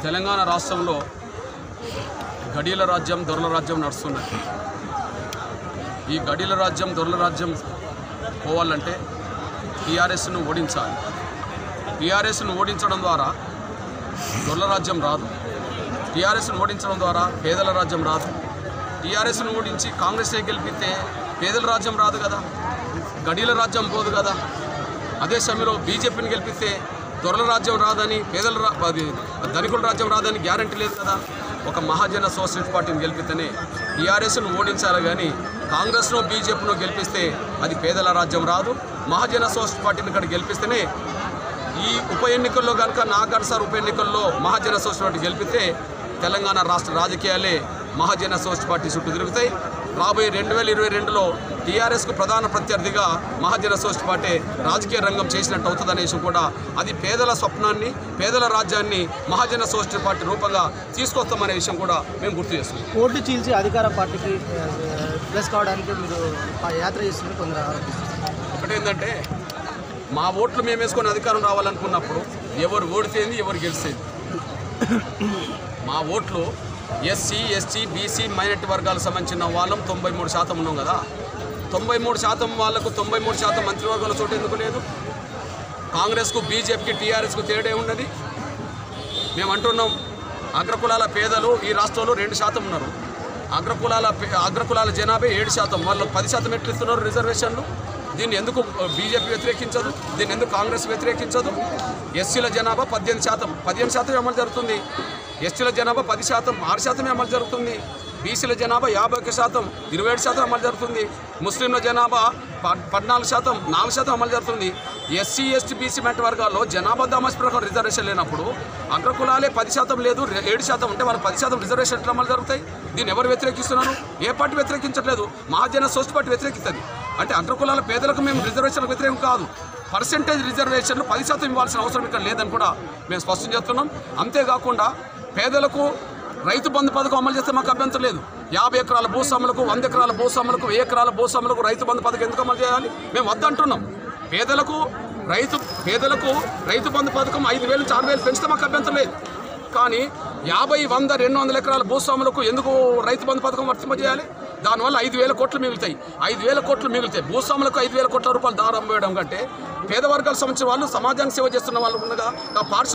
తెలంగాణ రాష్ట్రంలో గడియల రాజ్యం దొరల రాజ్యం నడుస్తున్నది. ఈ గడియల రాజ్యం దొరల రాజ్యం పోవాలంటే టీఆర్ఎస్ను ఓడించాలి. టీఆర్ఎస్ను ఓడించడం ద్వారా దొరల రాజ్యం రాదు. టీఆర్ఎస్ను ఓడించడం ద్వారా పేదల రాజ్యం రాదు. టీఆర్ఎస్ను ఓడించి కాంగ్రెస్ని గెలిపితే పేదల రాజ్యం రాదు కదా, గడియల రాజ్యం పోదు కదా. అదే సమయంలో బీజేపీని గెలిపిస్తే దొరల రాజ్యం రాదని, ధనికుల రాజ్యం రాదని గ్యారంటీ లేదు కదా. ఒక మహాజన సోషలిస్ట్ పార్టీని గెలిపితేనే టీఆర్ఎస్ను ఓడించాలి, కానీ కాంగ్రెస్ను బీజేపీను గెలిపిస్తే అది పేదల రాజ్యం రాదు. మహాజన సోషలిస్ట్ పార్టీని ఇక్కడ గెలిపిస్తేనే ఈ ఉప ఎన్నికల్లో కనుక నాగార్జున ఉప ఎన్నికల్లో మహాజన సోషలిస్ట్ పార్టీ గెలిపితే తెలంగాణ రాష్ట్ర రాజకీయాలే మహాజన సోషలిస్ట్ పార్టీ చుట్టూ తిరుగుతాయి. రాబోయే 2022లో టీఆర్ఎస్కు ప్రధాన ప్రత్యర్థిగా మహాజన సోషలిస్ట్ పార్టీ రాజకీయ రంగం చేసినట్టు అవుతుందనే విషయం కూడా, అది పేదల స్వప్నాన్ని, పేదల రాజ్యాన్ని మహాజన సోషలిస్ట్ పార్టీ రూపంగా తీసుకొస్తామనే విషయం కూడా మేము గుర్తు చేస్తున్నాం. ఓట్లు చీల్చి అధికార పార్టీకి ప్లస్ కావడానికి మీరు యాత్ర చేస్తున్నారు కొందరు. ఒకటేంటంటే, మా ఓట్లు మేము వేసుకొని అధికారం రావాలనుకున్నప్పుడు ఎవరు ఓడితేంది, ఎవరు గెలిచేది. మా ఓట్లు ఎస్సీ, ఎస్టీ, బీసీ, మైనారిటీ వర్గాలకు సంబంధించిన వాళ్ళం 93% ఉన్నాం కదా. 93% వాళ్ళకు 93% మంత్రివర్గాల చోటు ఎందుకు లేదు? కాంగ్రెస్కు, బీజేపీకి, టీఆర్ఎస్కు తేడే ఉన్నది. మేము అంటున్నాం, అగ్రకులాల పేదలు ఈ రాష్ట్రంలో 2% ఉన్నారు. అగ్రకులాల జనాభా 7%. వాళ్ళు 10% ఎట్లు ఇస్తున్నారు రిజర్వేషన్లు. దీన్ని ఎందుకు బీజేపీ వ్యతిరేకించదు? దీన్ని ఎందుకు కాంగ్రెస్ వ్యతిరేకించదు? ఎస్సీల జనాభా 18%, 15% అమలు జరుగుతుంది. ఎస్టీల జనాభా 10%, 6% అమలు జరుగుతుంది. బీసీల జనాభా 51%, 27% అమలు జరుగుతుంది. ముస్లింల జనాభా 14%, 4% అమలు జరుగుతుంది. ఎస్సీ, ఎస్టీ, బీసీ మైనారిటీ వర్గాల్లో జనాభా దామాష ప్రకారం రిజర్వేషన్ లేనప్పుడు అగ్రకులాలే 10% లేదు, 7% ఉంటే వాళ్ళు 10% రిజర్వేషన్ ఎట్లా అమలు జరుగుతాయి? దీన్ని ఎవరు వ్యతిరేకిస్తున్నారు? ఏ పార్టీ వ్యతిరేకించట్లేదు. మహాజన సోషలిస్ట్ పార్టీ వ్యతిరేకిస్తుంది. అంటే అగ్రకులాల పేదలకు మేము రిజర్వేషన్లకు వ్యతిరేకం కాదు. పర్సెంటేజ్ రిజర్వేషన్లు 10% ఇవ్వాల్సిన అవసరం ఇక్కడ లేదని కూడా మేము స్పష్టం చేస్తున్నాం. అంతేకాకుండా పేదలకు రైతు బంధు పథకం అమలు చేస్తే మాకు అభ్యంతరం లేదు. 50 ఎకరాల భూస్వాములకు, 100 ఎకరాల భూస్వాములకు, 1000 ఎకరాల భూస్వాములకు రైతు బంధు పథకం ఎందుకు అమలు చేయాలి? మేము వద్దంటున్నాం. పేదలకు రైతు బంధు పథకం 5,000 నుంచి 6,000 పెంచితే మాకు అభ్యంతరం లేదు. కానీ 50, 100, 200 ఎకరాల భూస్వాములకు ఎందుకు రైతు బంధు పథకం వర్తింపజేయాలి? దానివల్ల 5,000 కోట్లు మిగులుతాయి. 5,000 కోట్లు మిగులుతాయి. భూస్వాములకు 5,000 కోట్ల రూపాయలు దారం వేయడం కంటే పేద వర్గాలకు సంబంధించిన వాళ్ళు, సమాజానికి సేవ చేస్తున్న వాళ్ళు ఉండగా